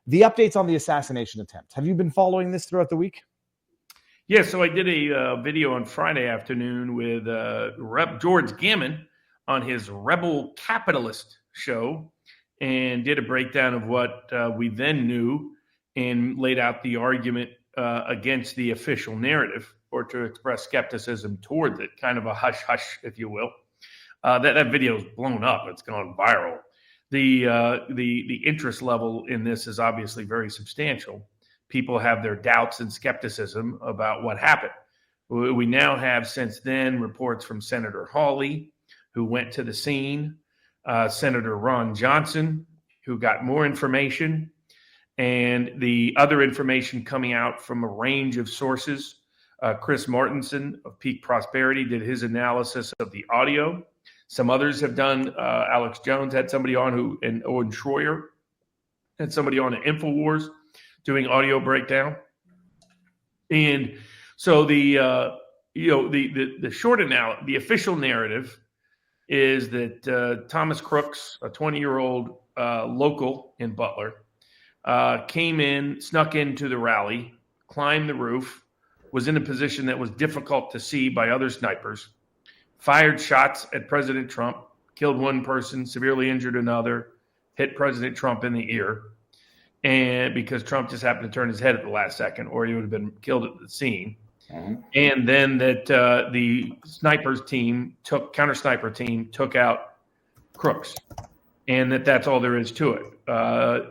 the updates on the assassination attempt. Have you been following this throughout the week? Yeah, so I did a video on Friday afternoon with George Gunman on his Rebel Capitalist show, and did a breakdown of what we then knew and laid out the argument against the official narrative, or to express skepticism towards it, kind of a hush-hush, if you will. That video is blown up. It's gone viral. The interest level in this is obviously very substantial. People have their doubts and skepticism about what happened. We now have, since then, reports from Senator Hawley, who went to the scene, Senator Ron Johnson, who got more information, and the other information coming out from a range of sources. Chris Martinson of Peak Prosperity did his analysis of the audio. Some others have done. Alex Jones had somebody on and Owen Schroyer had somebody on at InfoWars doing audio breakdown. And so the official narrative is that Thomas Crooks, a 20-year-old local in Butler, snuck into the rally, climbed the roof, was in a position that was difficult to see by other snipers, fired shots at President Trump, killed one person, severely injured another, hit President Trump in the ear, and because Trump just happened to turn his head at the last second, or he would have been killed at the scene. Mm-hmm. And then that the counter sniper team took out Crooks, and that's all there is to it.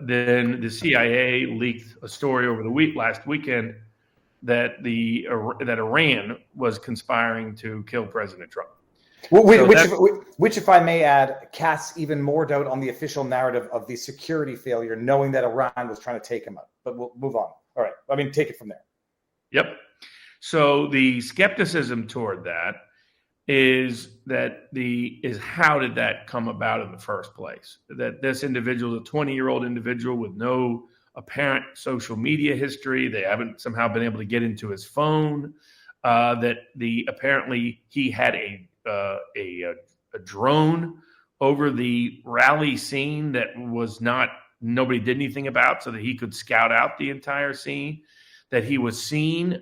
Then the CIA leaked a story over last weekend that Iran was conspiring to kill President Trump. Which, if I may add, casts even more doubt on the official narrative of the security failure, knowing that Iran was trying to take him out. But we'll move on. All right. I mean, take it from there. Yep. So the skepticism toward that is how did that come about in the first place? That this individual, a 20-year-old individual with no apparent social media history, they haven't somehow been able to get into his phone, apparently he had a drone over the rally scene that nobody did anything about, so that he could scout out the entire scene, that he was seen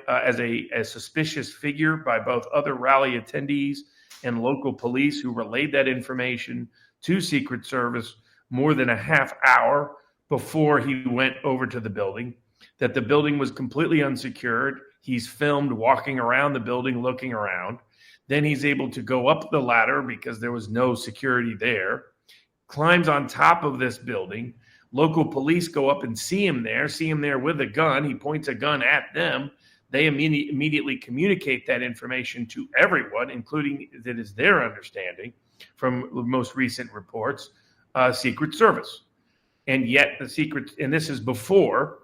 as a suspicious figure by both other rally attendees and local police, who relayed that information to Secret Service more than a half hour before he went over to the building, that the building was completely unsecured. He's filmed walking around the building, looking around. Then he's able to go up the ladder because there was no security there, climbs on top of this building. Local police go up and see him there with a gun. He points a gun at them. They immediately communicate that information to everyone, including, that is their understanding from the most recent reports, Secret Service. And yet and this is before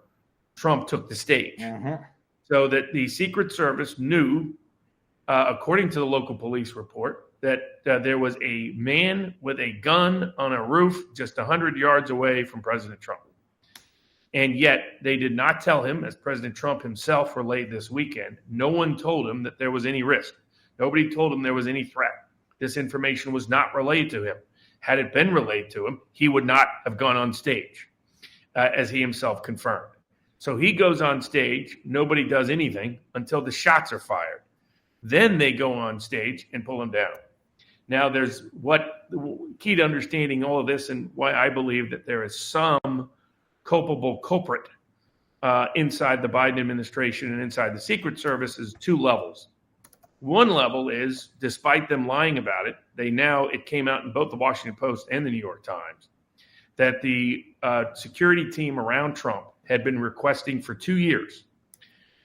Trump took the stage. Mm-hmm. So that the Secret Service knew, according to the local police report, that there was a man with a gun on a roof just 100 yards away from President Trump. And yet they did not tell him, as President Trump himself relayed this weekend, no one told him that there was any risk. Nobody told him there was any threat. This information was not relayed to him. Had it been relayed to him, he would not have gone on stage, as he himself confirmed. So he goes on stage, nobody does anything until the shots are fired. Then they go on stage and pull him down. Now, there's key to understanding all of this, and why I believe that there is some culpable culprit inside the Biden administration and inside the Secret Service, is two levels. One level is, despite them lying about it, it came out in both the Washington Post and the New York Times that the security team around Trump had been requesting for 2 years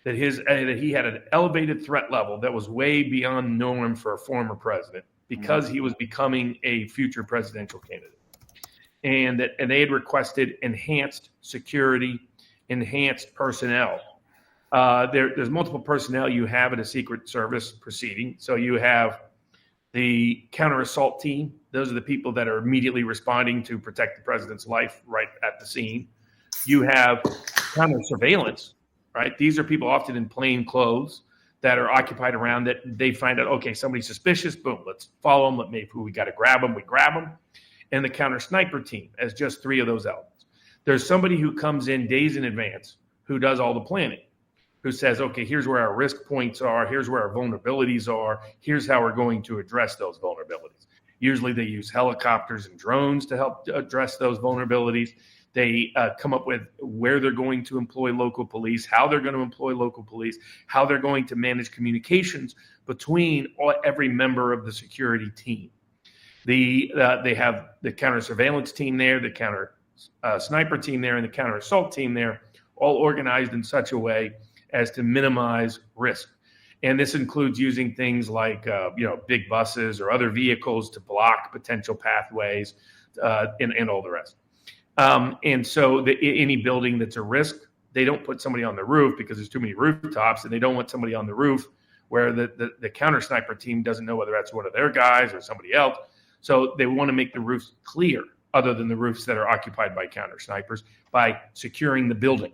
that he had an elevated threat level that was way beyond norm for a former president, because he was becoming a future presidential candidate, and they had requested enhanced security, enhanced personnel. There's multiple personnel you have at a Secret Service proceeding. So you have the counter assault team. Those are the people that are immediately responding to protect the president's life right at the scene. You have counter surveillance, right? These are people often in plain clothes that are occupied around that. They find out, okay, somebody's suspicious, boom, let's follow them. We got to grab them, we grab them. And the counter sniper team as just three of those elements. There's somebody who comes in days in advance, who does all the planning, who says, okay, here's where our risk points are, here's where our vulnerabilities are, here's how we're going to address those vulnerabilities. Usually they use helicopters and drones to help address those vulnerabilities. They come up with where they're going to employ local police, how they're going to employ local police, how they're going to manage communications between every member of the security team. They have the counter surveillance team there, the counter sniper team there, and the counter assault team there, all organized in such a way as to minimize risk. And this includes using things like big buses or other vehicles to block potential pathways and all the rest. And so any building that's a risk, they don't put somebody on the roof because there's too many rooftops, and they don't want somebody on the roof where the counter sniper team doesn't know whether that's one of their guys or somebody else. So they want to make the roofs clear, other than the roofs that are occupied by counter snipers, by securing the building.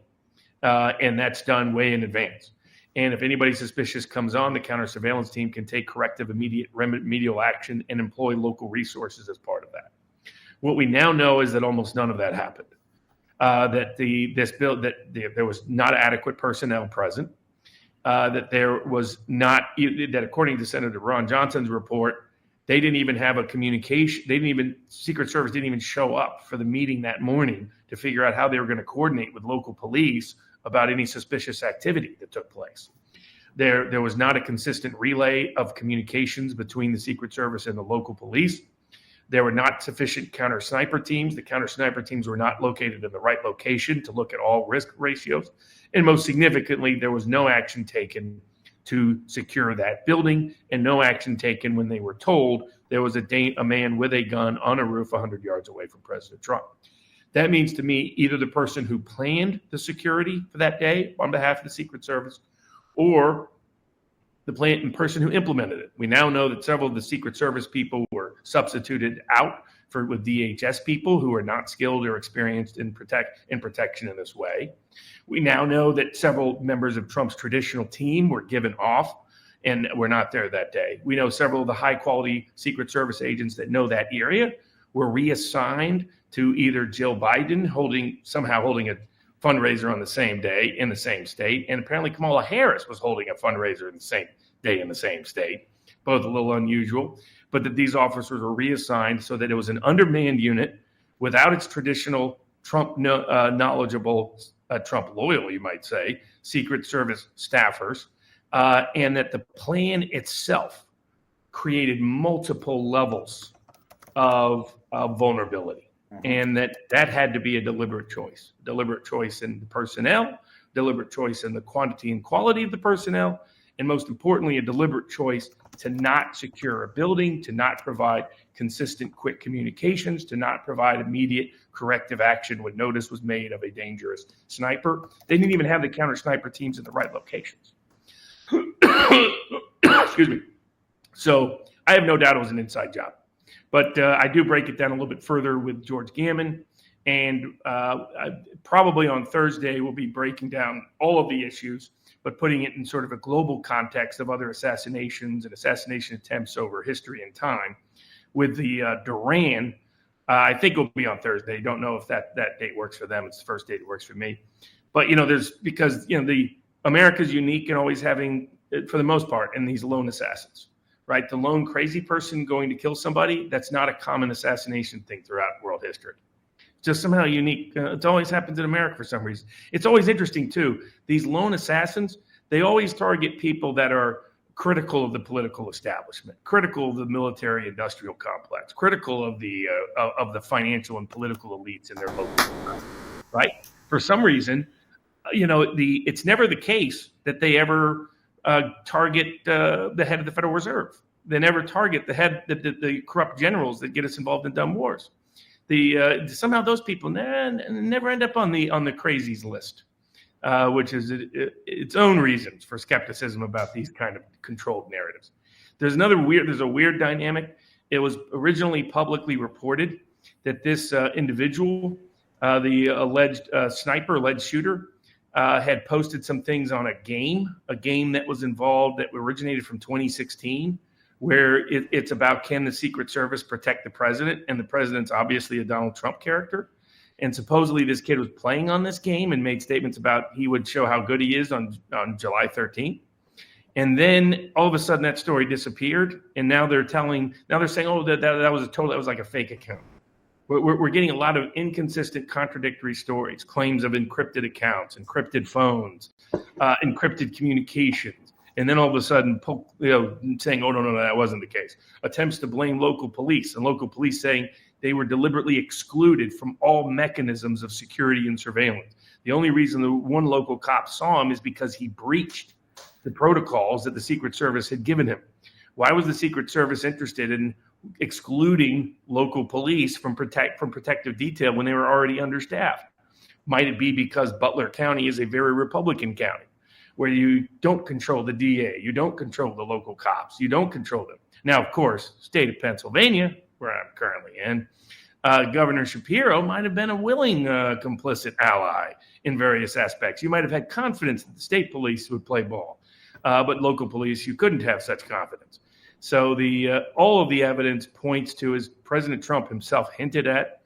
And that's done way in advance. And if anybody suspicious comes on, the counter surveillance team can take corrective immediate remedial action and employ local resources as part of that. What we now know is that almost none of that happened. That there was not adequate personnel present. That there was not, that according to Senator Ron Johnson's report, they didn't even have a communication. Secret Service didn't even show up for the meeting that morning to figure out how they were going to coordinate with local police about any suspicious activity that took place. There was not a consistent relay of communications between the Secret Service and the local police. There were not sufficient counter sniper teams. The counter sniper teams were not located in the right location to look at all risk ratios. And most significantly, there was no action taken to secure that building, and no action taken when they were told there was a man with a gun on a roof 100 yards away from President Trump. That means to me either the person who planned the security for that day on behalf of the Secret Service, or the person who implemented it. We now know that several of the Secret Service people were substituted out with DHS people who are not skilled or experienced in protection in this way. We now know that several members of Trump's traditional team were given off and were not there that day. We know several of the high-quality Secret Service agents that know that area were reassigned to either Jill Biden somehow holding a fundraiser on the same day in the same state, and apparently Kamala Harris was holding a fundraiser in the same day in the same state, both a little unusual, but that these officers were reassigned so that it was an undermanned unit without its traditional Trump knowledgeable, Trump loyal, you might say, Secret Service staffers, and that the plan itself created multiple levels of vulnerability. And that had to be a deliberate choice in the personnel, deliberate choice in the quantity and quality of the personnel, and most importantly, a deliberate choice to not secure a building, to not provide consistent, quick communications, to not provide immediate corrective action when notice was made of a dangerous sniper. They didn't even have the counter sniper teams in the right locations. Excuse me. So I have no doubt it was an inside job. But I do break it down a little bit further with George Gammon. And probably on Thursday, we'll be breaking down all of the issues, but putting it in sort of a global context of other assassinations and assassination attempts over history and time. With the Duran, I think it'll be on Thursday. Don't know if that date works for them. It's the first date that works for me. But, the America's unique in always having, for the most part, in these lone assassins. Right, the lone crazy person going to kill somebody, that's not a common assassination thing throughout world history. It's just somehow unique. It always happens in America for some reason. It's always interesting, too. These lone assassins, they always target people that are critical of the political establishment, critical of the military-industrial complex, critical of the financial and political elites in their local, right? For some reason, it's never the case that they ever target the head of the Federal Reserve. They never target the corrupt generals that get us involved in dumb wars. Somehow those people never end up on the crazies list, which is its own reasons for skepticism about these kind of controlled narratives. There's a weird dynamic. It was originally publicly reported that this individual, the alleged alleged shooter, had posted some things on a game that was involved that originated from 2016, where it's about, can the Secret Service protect the president? And the president's obviously a Donald Trump character. And supposedly this kid was playing on this game and made statements about he would show how good he is on July 13th. And then all of a sudden that story disappeared. And now they're saying, oh, that was like a fake account. We're getting a lot of inconsistent, contradictory stories, claims of encrypted accounts, encrypted phones, encrypted communications. And then all of a sudden, saying, oh, no, that wasn't the case. Attempts to blame local police, and local police saying they were deliberately excluded from all mechanisms of security and surveillance. The only reason the one local cop saw him is because he breached the protocols that the Secret Service had given him. Why was the Secret Service interested in excluding local police from protective detail when they were already understaffed? Might it be because Butler County is a very Republican county where you don't control the DA, you don't control the local cops, you don't control them? Now, of course, state of Pennsylvania, where I'm currently in, Governor Shapiro might have been a willing complicit ally in various aspects. You might have had confidence that the state police would play ball, but local police, you couldn't have such confidence. So all of the evidence points to, as President Trump himself hinted at,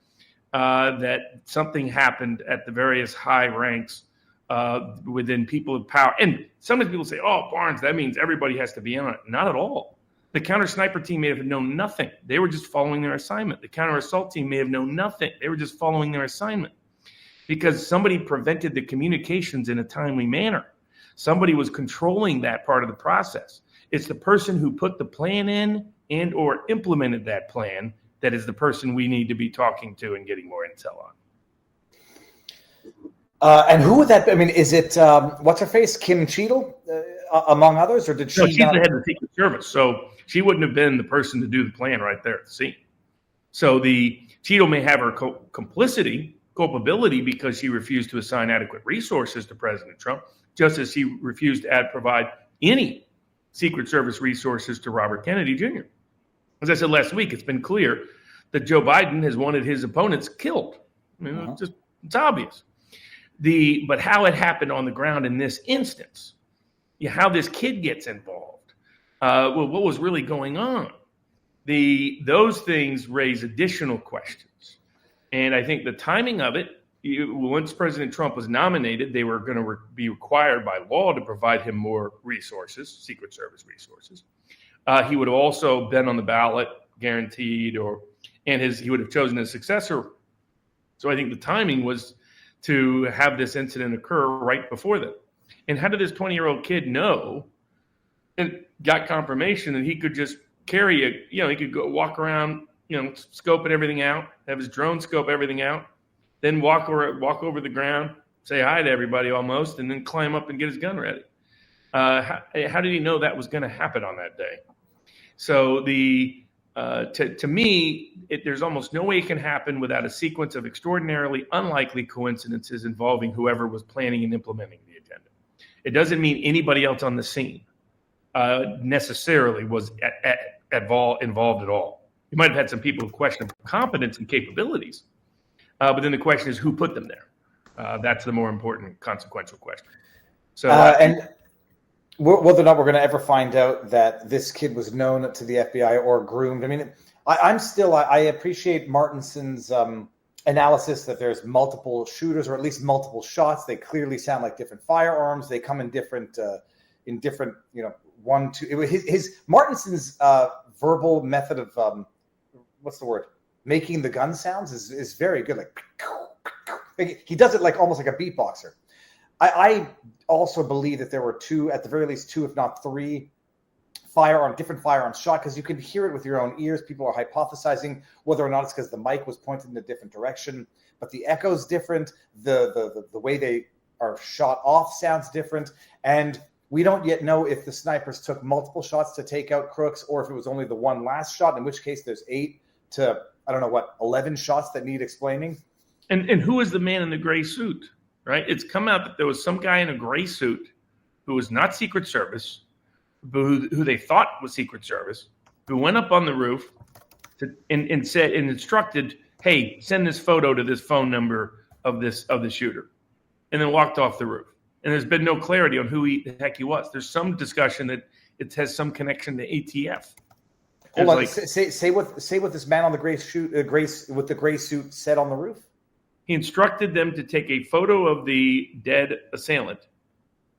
that something happened at the various high ranks within people of power. And sometimes people say, oh, Barnes, that means everybody has to be on it. Not at all. The counter sniper team may have known nothing. They were just following their assignment. The counter assault team may have known nothing. They were just following their assignment because somebody prevented the communications in a timely manner. Somebody was controlling that part of the process. It's the person who put the plan in and or implemented that plan that is the person we need to be talking to and getting more intel on. And who would that be? I mean, is it, what's her face, Kim Cheadle, among others, or did she? No, she's the head of the Secret Service, so she wouldn't have been the person to do the plan right there at the scene. So the Cheadle may have her culpability because she refused to assign adequate resources to President Trump, just as she refused to provide any Secret Service resources to Robert Kennedy Jr. As I said last week, it's been clear that Joe Biden has wanted his opponents killed. I mean, it's obvious. But how it happened on the ground in this instance, how this kid gets involved, what was really going on, those things raise additional questions. And I think the timing of it, once President Trump was nominated, they were going to be required by law to provide him more resources, Secret Service resources. He would have also been on the ballot, guaranteed, he would have chosen his successor. So I think the timing was to have this incident occur right before that. And how did this 20-year-old kid know and got confirmation that he could just carry he could go walk around, scoping everything out, have his drone scope everything out, then walk over the ground, say hi to everybody almost, and then climb up and get his gun ready. How did he know that was going to happen on that day? So to me, there's almost no way it can happen without a sequence of extraordinarily unlikely coincidences involving whoever was planning and implementing the agenda. It doesn't mean anybody else on the scene necessarily was involved at all. You might have had some people who questioned competence and capabilities, but then the question is who put them there. That's the more important, consequential question. So, and whether or not we're going to ever find out that this kid was known to the FBI or groomed. I mean, I appreciate Martinson's analysis that there's multiple shooters or at least multiple shots. They clearly sound like different firearms. They come in different, one, two. His Martinson's verbal method of what's the word? Making the gun sounds is very good. Like he does it like almost like a beatboxer. I also believe that there were at the very least two, if not three, different firearms shot, because you can hear it with your own ears. People are hypothesizing whether or not it's because the mic was pointed in a different direction, but the echo's different. The way they are shot off sounds different, and we don't yet know if the snipers took multiple shots to take out Crooks or if it was only the one last shot, in which case there's 8 to 11 shots that need explaining. And who is the man in the gray suit? Right? It's come out that there was some guy in a gray suit who was not Secret Service, who they thought was Secret Service, who went up on the roof and instructed, hey, send this photo to this phone number of the shooter, and then walked off the roof. And there's been no clarity on who the heck he was. There's some discussion that it has some connection to ATF. Hold on, say what this man on the gray suit with the gray suit said on the roof. He instructed them to take a photo of the dead assailant,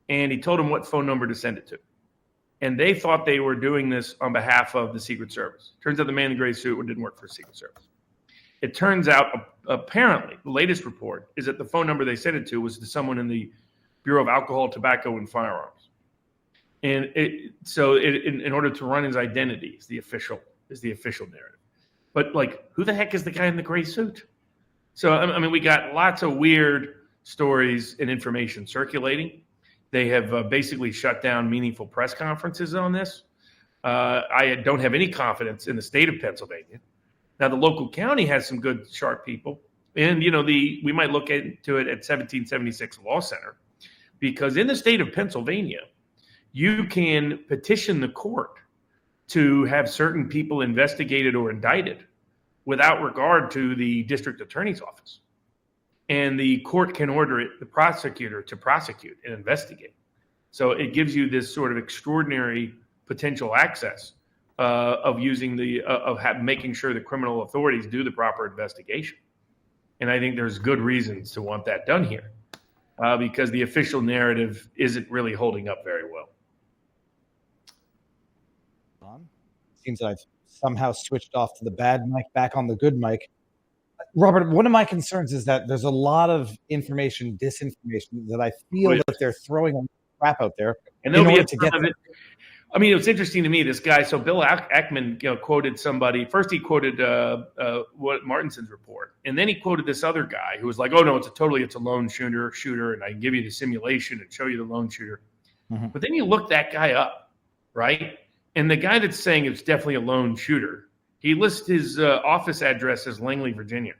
and he told them what phone number to send it to. And they thought they were doing this on behalf of the Secret Service. Turns out the man in the gray suit didn't work for the Secret Service. It turns out, apparently, the latest report is that the phone number they sent it to was to someone in the Bureau of Alcohol, Tobacco, and Firearms. And in order to run his identity is the official narrative. But like, who the heck is the guy in the gray suit? So, I mean, we got lots of weird stories and information circulating. They have basically shut down meaningful press conferences on this. I don't have any confidence in the state of Pennsylvania. Now, the local county has some good, sharp people. And, we might look into it at 1776 Law Center, because in the state of Pennsylvania, you can petition the court to have certain people investigated or indicted without regard to the district attorney's office. And the court can order the prosecutor to prosecute and investigate. So it gives you this sort of extraordinary potential access of using making sure the criminal authorities do the proper investigation. And I think there's good reasons to want that done here, because the official narrative isn't really holding up very well. Seems that I've somehow switched off to the bad mic, back on the good mic. Robert, one of my concerns is that there's a lot of disinformation that I feel that they're throwing crap out there. And there'll be a ton of it. I mean, it was interesting to me, this guy. So Bill Ackman, quoted somebody. First, he quoted what Martinson's report, and then he quoted this other guy who was like, "Oh no, it's a lone shooter, and I can give you the simulation and show you the lone shooter." Mm-hmm. But then you look that guy up, right? And the guy that's saying it's definitely a lone shooter, he lists his office address as Langley, Virginia,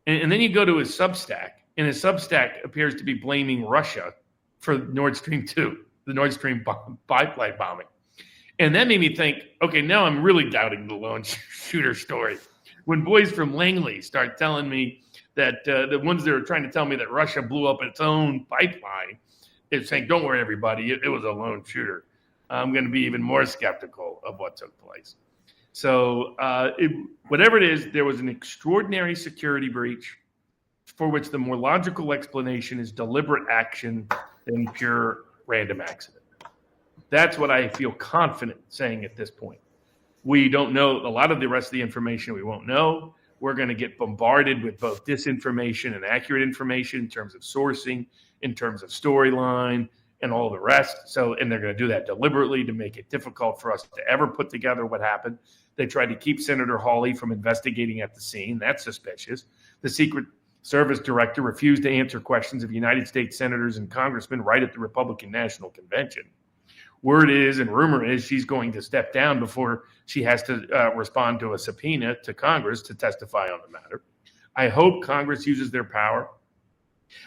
and then you go to his Substack, and his Substack appears to be blaming Russia for Nord Stream 2. The Nord Stream pipeline bombing. And that made me think, okay, now I'm really doubting the lone shooter story. When boys from Langley start telling me that the ones that are trying to tell me that Russia blew up its own pipeline, they're saying, don't worry, everybody, it was a lone shooter. I'm going to be even more skeptical of what took place. So whatever it is, there was an extraordinary security breach for which the more logical explanation is deliberate action than pure random accident. That's what I feel confident saying at this point. We don't know a lot of the rest of the information. We won't know. We're going to get bombarded with both disinformation and accurate information in terms of sourcing, in terms of storyline, and all the rest. And they're going to do that deliberately to make it difficult for us to ever put together what happened. They tried to keep Senator Hawley from investigating at the scene. That's suspicious. The Secret Service director refused to answer questions of United States senators and congressmen right at the Republican National Convention. Word is, and rumor is, she's going to step down before she has to respond to a subpoena to Congress to testify on the matter. I hope Congress uses their power.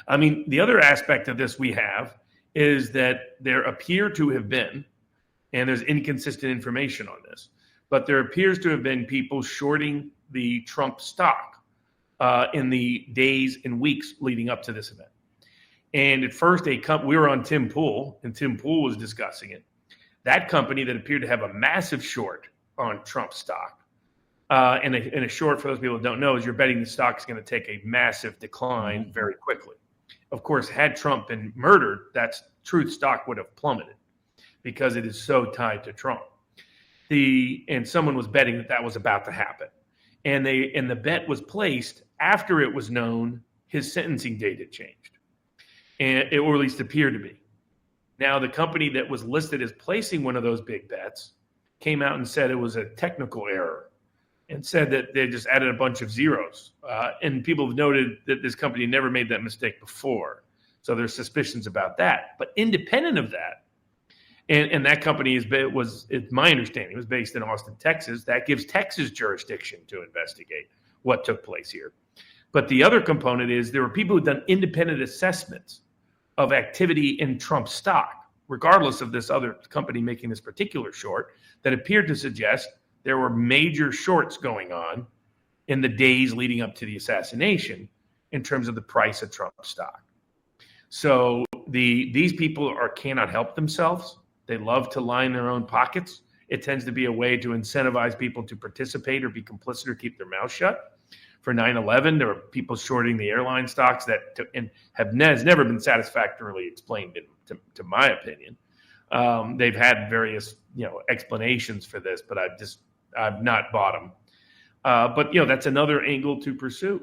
I mean, the other aspect of this we have is that there appear to have been, and there's inconsistent information on this, but there appears to have been people shorting the Trump stock in the days and weeks leading up to this event. And at first, we were on Tim Pool, and Tim Pool was discussing it. That company that appeared to have a massive short on Trump stock, and a short, for those people who don't know, is you're betting the stock is going to take a massive decline very quickly. Of course, had Trump been murdered, that Truth stock would have plummeted because it is so tied to Trump. And someone was betting that was about to happen. And the bet was placed after it was known his sentencing date had changed, or at least appeared to be. Now, the company that was listed as placing one of those big bets came out and said it was a technical error and said that they just added a bunch of zeros. And people have noted that this company never made that mistake before. So there's suspicions about that. But independent of that, and that company it's my understanding, was based in Austin, Texas. That gives Texas jurisdiction to investigate what took place here. But the other component is there were people who've done independent assessments of activity in Trump stock, regardless of this other company making this particular short, that appeared to suggest there were major shorts going on in the days leading up to the assassination in terms of the price of Trump stock. So these people cannot help themselves. They love to line their own pockets. It tends to be a way to incentivize people to participate or be complicit or keep their mouth shut. for 9/11. There were people shorting the airline stocks and has never been satisfactorily explained, to my opinion. They've had various explanations for this, but I've not bought them. But that's another angle to pursue.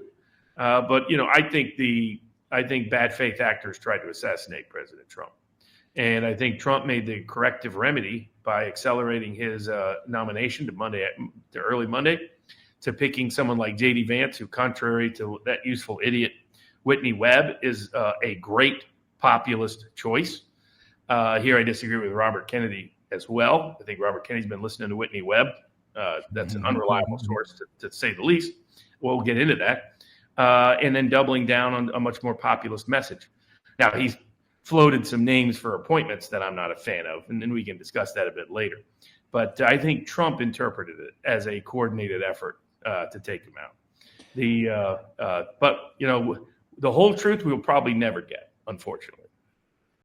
But I think bad faith actors tried to assassinate President Trump, and I think Trump made the corrective remedy by accelerating his nomination to early Monday, to picking someone like J.D. Vance, who, contrary to that useful idiot Whitney Webb, is a great populist choice. Here I disagree with Robert Kennedy as well. I think Robert Kennedy's been listening to Whitney Webb. That's an unreliable source, to say the least. We'll get into that. And then doubling down on a much more populist message. Now, he's floated some names for appointments that I'm not a fan of, and then we can discuss that a bit later. But I think Trump interpreted it as a coordinated effort to take him out. But the whole truth we'll probably never get, unfortunately.